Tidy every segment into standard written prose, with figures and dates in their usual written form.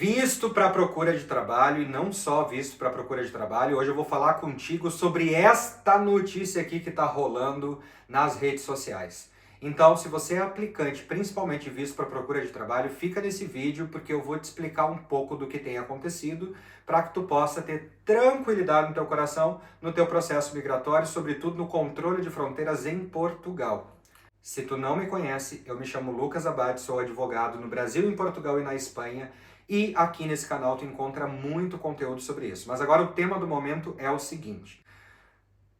Visto para procura de trabalho e não só visto para procura de trabalho, hoje eu vou falar contigo sobre esta notícia aqui que está rolando nas redes sociais. Então, se você é aplicante, principalmente visto para procura de trabalho, fica nesse vídeo porque eu vou te explicar um pouco do que tem acontecido para que tu possa ter tranquilidade no teu coração, no teu processo migratório, sobretudo no controle de fronteiras em Portugal. Se tu não me conhece, eu me chamo Lucas Abad, sou advogado no Brasil, em Portugal e na Espanha, e aqui nesse canal tu encontra muito conteúdo sobre isso. Mas agora o tema do momento é o seguinte.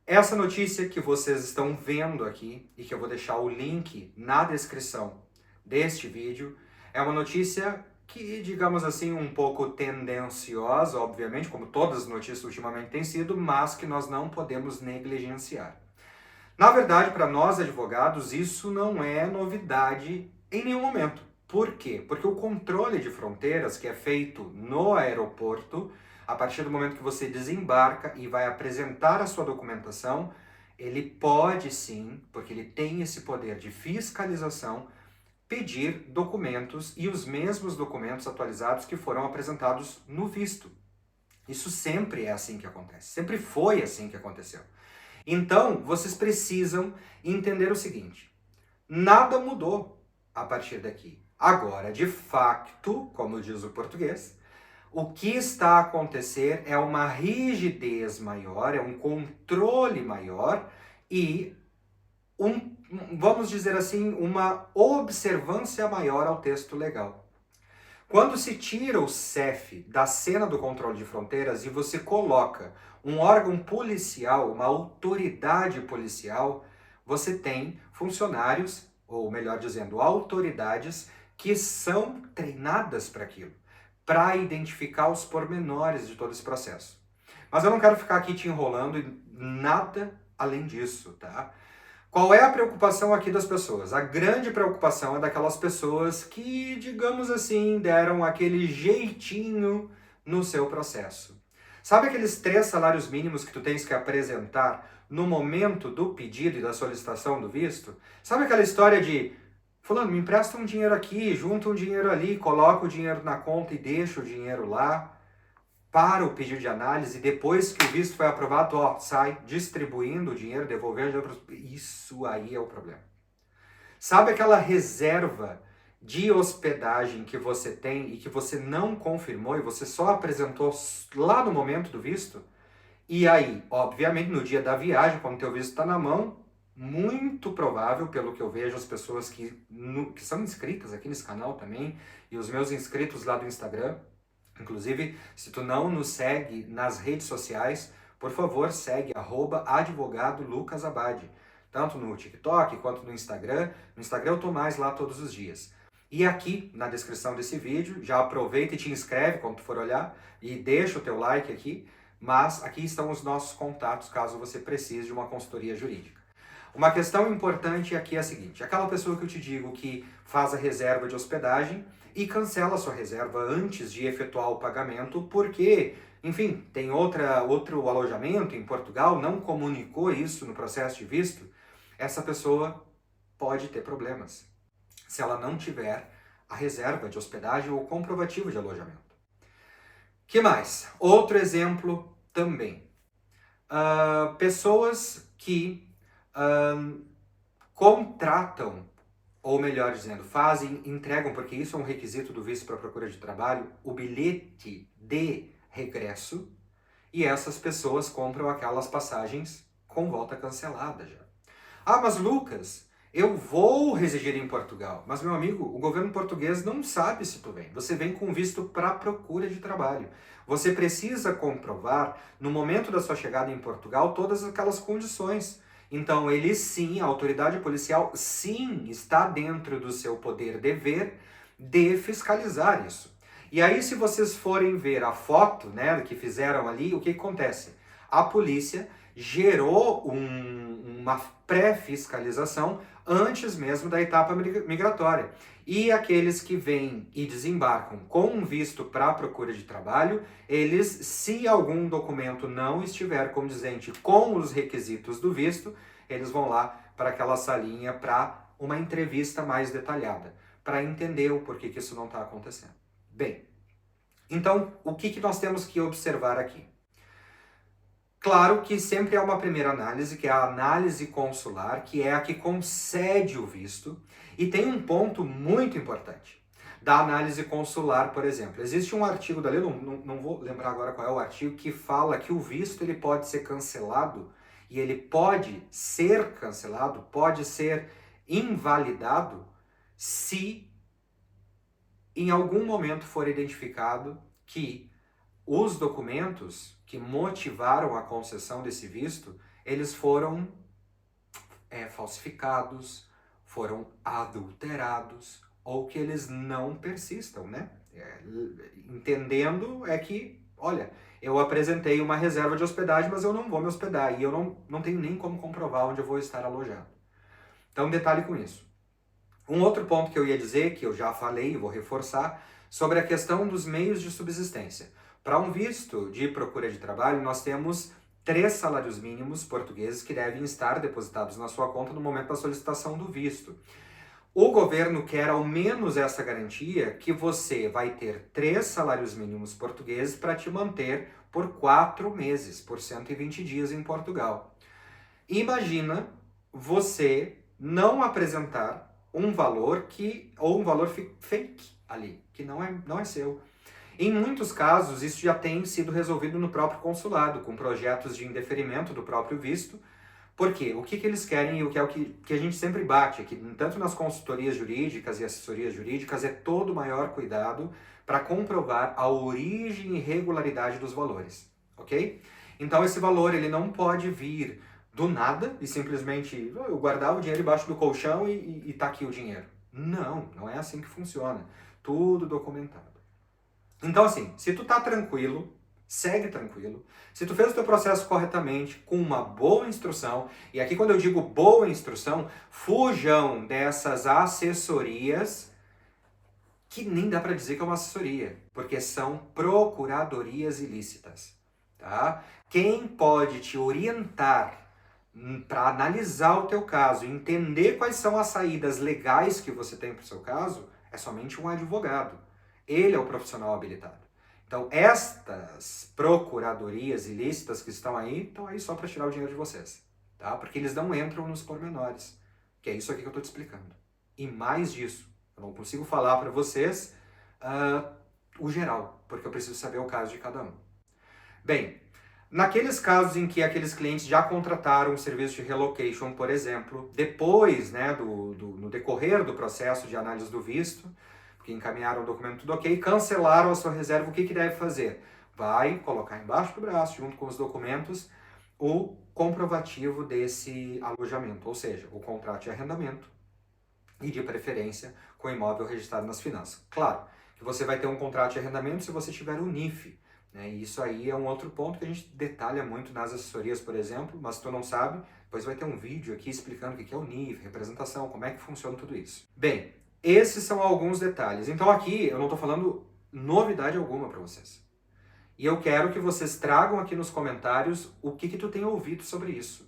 Essa notícia que vocês estão vendo aqui, e que eu vou deixar o link na descrição deste vídeo, é uma notícia que, digamos assim, um pouco tendenciosa, obviamente, como todas as notícias ultimamente têm sido, mas que nós não podemos negligenciar. Na verdade, para nós advogados, isso não é novidade em nenhum momento. Por quê? Porque o controle de fronteiras que é feito no aeroporto, a partir do momento que você desembarca e vai apresentar a sua documentação, ele pode sim, porque ele tem esse poder de fiscalização, pedir documentos e os mesmos documentos atualizados que foram apresentados no visto. Isso sempre é assim que acontece, sempre foi assim que aconteceu. Então, vocês precisam entender o seguinte: nada mudou a partir daqui. Agora, de facto, como diz o português, o que está a acontecer é uma rigidez maior, é um controle maior e, vamos dizer assim, uma observância maior ao texto legal. Quando se tira o CEF da cena do controle de fronteiras e você coloca um órgão policial, uma autoridade policial, você tem funcionários, ou melhor dizendo, autoridades que são treinadas para aquilo, para identificar os pormenores de todo esse processo. Mas eu não quero ficar aqui te enrolando e nada além disso, tá? Qual é a preocupação aqui das pessoas? A grande preocupação é daquelas pessoas que, digamos assim, deram aquele jeitinho no seu processo. Sabe aqueles 3 salários mínimos que tu tens que apresentar no momento do pedido e da solicitação do visto? Sabe aquela história de fulano, me empresta um dinheiro aqui, junta um dinheiro ali, coloca o dinheiro na conta e deixa o dinheiro lá para o pedido de análise, depois que o visto foi aprovado, sai distribuindo o dinheiro, devolvendo. Isso aí é o problema. Sabe aquela reserva de hospedagem que você tem e que você não confirmou e você só apresentou lá no momento do visto? E aí, obviamente, no dia da viagem, quando o teu visto está na mão, muito provável, pelo que eu vejo, as pessoas que são inscritas aqui nesse canal também, e os meus inscritos lá do Instagram, inclusive, se tu não nos segue nas redes sociais, por favor, segue @advogado_lucas_abad, tanto no TikTok quanto no Instagram. No Instagram eu tô mais lá todos os dias. E aqui na descrição desse vídeo, já aproveita e te inscreve quando tu for olhar e deixa o teu like aqui, mas aqui estão os nossos contatos caso você precise de uma consultoria jurídica. Uma questão importante aqui é a seguinte: aquela pessoa que eu te digo que faz a reserva de hospedagem e cancela a sua reserva antes de efetuar o pagamento porque, enfim, tem outro alojamento em Portugal, não comunicou isso no processo de visto, essa pessoa pode ter problemas se ela não tiver a reserva de hospedagem ou comprovativo de alojamento. Que mais? Outro exemplo também. Pessoas que contratam, ou melhor dizendo, entregam, porque isso é um requisito do visto para procura de trabalho, o bilhete de regresso, e essas pessoas compram aquelas passagens com volta cancelada já. Ah, mas Lucas, eu vou residir em Portugal. Mas, meu amigo, o governo português não sabe se tu vem. Você vem com visto para procura de trabalho. Você precisa comprovar, no momento da sua chegada em Portugal, todas aquelas condições. Então, ele sim, a autoridade policial, sim, está dentro do seu poder dever de fiscalizar isso. E aí, se vocês forem ver a foto, né, que fizeram ali, o que acontece? A polícia gerou uma pré-fiscalização antes mesmo da etapa migratória. E aqueles que vêm e desembarcam com um visto para procura de trabalho, eles, se algum documento não estiver condizente com os requisitos do visto, eles vão lá para aquela salinha para uma entrevista mais detalhada, para entender o porquê que isso não está acontecendo. Bem, Então, o que nós temos que observar aqui? Claro que sempre há uma primeira análise, que é a análise consular, que é a que concede o visto, e tem um ponto muito importante da análise consular, por exemplo. Existe um artigo da lei, não vou lembrar agora qual é o artigo, que fala que o visto ele pode ser cancelado, e ele pode ser cancelado, pode ser invalidado, se em algum momento for identificado que os documentos que motivaram a concessão desse visto, eles foram falsificados, foram adulterados, ou que eles não persistam, né? Entendendo que, olha, eu apresentei uma reserva de hospedagem, mas eu não vou me hospedar, e eu não tenho nem como comprovar onde eu vou estar alojado. Então, detalhe com isso. Um outro ponto que eu ia dizer, que eu já falei e vou reforçar, sobre a questão dos meios de subsistência. Para um visto de procura de trabalho, nós temos 3 salários mínimos portugueses que devem estar depositados na sua conta no momento da solicitação do visto. O governo quer ao menos essa garantia que você vai ter 3 salários mínimos portugueses para te manter por 4 meses, por 120 dias em Portugal. Imagina você não apresentar um valor ou um valor fake ali, que não é seu. Em muitos casos, isso já tem sido resolvido no próprio consulado, com projetos de indeferimento do próprio visto. Por quê? O que eles querem e o que é o que a gente sempre bate aqui, tanto nas consultorias jurídicas e assessorias jurídicas, é todo o maior cuidado para comprovar a origem e regularidade dos valores, ok? Então esse valor ele não pode vir do nada e simplesmente eu guardar o dinheiro embaixo do colchão e tá aqui o dinheiro. Não é assim que funciona. Tudo documentado. Então assim, se tu tá tranquilo, segue tranquilo. Se tu fez o teu processo corretamente, com uma boa instrução, e aqui quando eu digo boa instrução, fujam dessas assessorias que nem dá para dizer que é uma assessoria, porque são procuradorias ilícitas, tá? Quem pode te orientar para analisar o teu caso, entender quais são as saídas legais que você tem para o seu caso, é somente um advogado. Ele é o profissional habilitado. Então, estas procuradorias ilícitas que estão aí só para tirar o dinheiro de vocês, tá? Porque eles não entram nos pormenores, que é isso aqui que eu estou te explicando. E mais disso, eu não consigo falar para vocês o geral, porque eu preciso saber o caso de cada um. Bem, naqueles casos em que aqueles clientes já contrataram um serviço de relocation, por exemplo, depois, no decorrer do processo de análise do visto, que encaminharam o documento tudo ok, cancelaram a sua reserva, o que deve fazer? Vai colocar embaixo do braço, junto com os documentos, o comprovativo desse alojamento, ou seja, o contrato de arrendamento e, de preferência, com o imóvel registrado nas finanças. Claro que você vai ter um contrato de arrendamento se você tiver o NIF, né? E isso aí é um outro ponto que a gente detalha muito nas assessorias, por exemplo, mas se tu não sabe, depois vai ter um vídeo aqui explicando o que é o NIF, representação, como é que funciona tudo isso. Bem, esses são alguns detalhes. Então aqui eu não estou falando novidade alguma para vocês. E eu quero que vocês tragam aqui nos comentários o que tu tem ouvido sobre isso.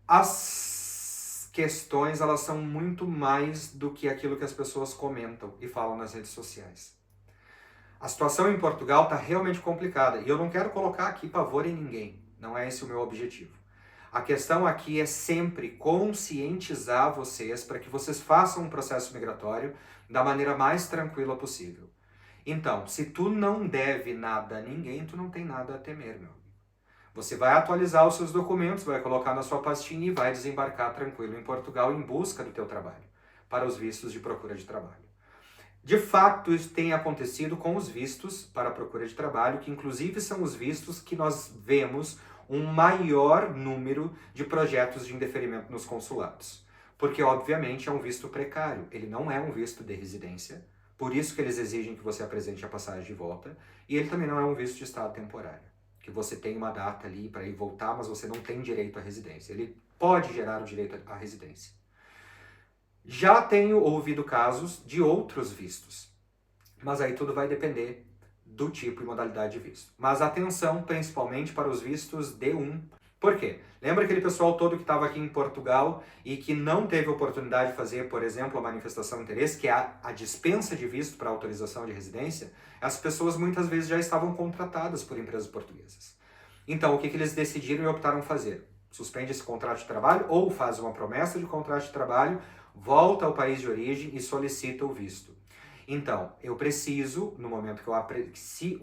As questões, elas são muito mais do que aquilo que as pessoas comentam e falam nas redes sociais. A situação em Portugal está realmente complicada e eu não quero colocar aqui pavor em ninguém. Não é esse o meu objetivo. A questão aqui é sempre conscientizar vocês para que vocês façam um processo migratório da maneira mais tranquila possível. Então, se tu não deve nada a ninguém, tu não tem nada a temer, meu amigo. Você vai atualizar os seus documentos, vai colocar na sua pastinha e vai desembarcar tranquilo em Portugal em busca do teu trabalho, para os vistos de procura de trabalho. De fato, isso tem acontecido com os vistos para a procura de trabalho, que inclusive são os vistos que nós vemos um maior número de projetos de indeferimento nos consulados. Porque, obviamente, é um visto precário. Ele não é um visto de residência, por isso que eles exigem que você apresente a passagem de volta, e ele também não é um visto de estado temporário, que você tem uma data ali para ir voltar, mas você não tem direito à residência. Ele pode gerar o direito à residência. Já tenho ouvido casos de outros vistos, mas aí tudo vai depender do tipo e modalidade de visto. Mas atenção, principalmente para os vistos D1, Por quê? Lembra aquele pessoal todo que estava aqui em Portugal e que não teve oportunidade de fazer, por exemplo, a manifestação de interesse, que é a dispensa de visto para autorização de residência? As pessoas muitas vezes já estavam contratadas por empresas portuguesas. Então, o que eles decidiram e optaram fazer? Suspende esse contrato de trabalho ou faz uma promessa de contrato de trabalho, volta ao país de origem e solicita o visto. Então, eu preciso, no momento que se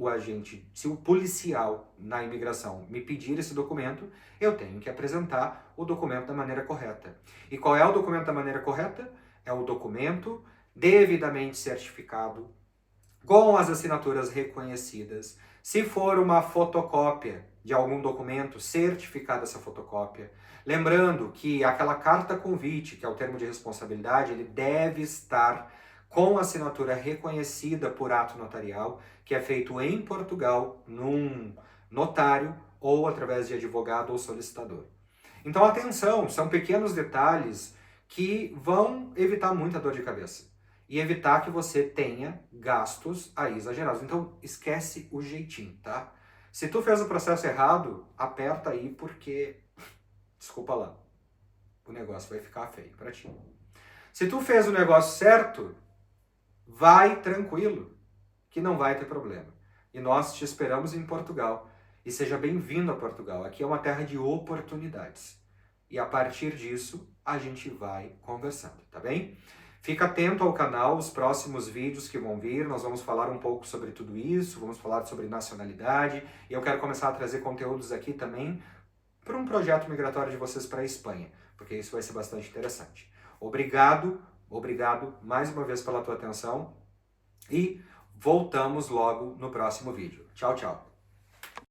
o policial na imigração me pedir esse documento, eu tenho que apresentar o documento da maneira correta. E qual é o documento da maneira correta? É o documento devidamente certificado, com as assinaturas reconhecidas. Se for uma fotocópia de algum documento, certificada essa fotocópia. Lembrando que aquela carta convite, que é o termo de responsabilidade, ele deve estar com assinatura reconhecida por ato notarial, que é feito em Portugal, num notário ou através de advogado ou solicitador. Então, atenção, são pequenos detalhes que vão evitar muita dor de cabeça e evitar que você tenha gastos aí exagerados. Então, esquece o jeitinho, tá? Se tu fez o processo errado, aperta aí porque, desculpa lá, o negócio vai ficar feio para ti. Se tu fez o negócio certo, vai tranquilo, que não vai ter problema. E nós te esperamos em Portugal. E seja bem-vindo a Portugal. Aqui é uma terra de oportunidades. E a partir disso, a gente vai conversando, tá bem? Fica atento ao canal, os próximos vídeos que vão vir, nós vamos falar um pouco sobre tudo isso, vamos falar sobre nacionalidade, e eu quero começar a trazer conteúdos aqui também para um projeto migratório de vocês para a Espanha, porque isso vai ser bastante interessante. Obrigado mais uma vez pela tua atenção e voltamos logo no próximo vídeo. Tchau, tchau!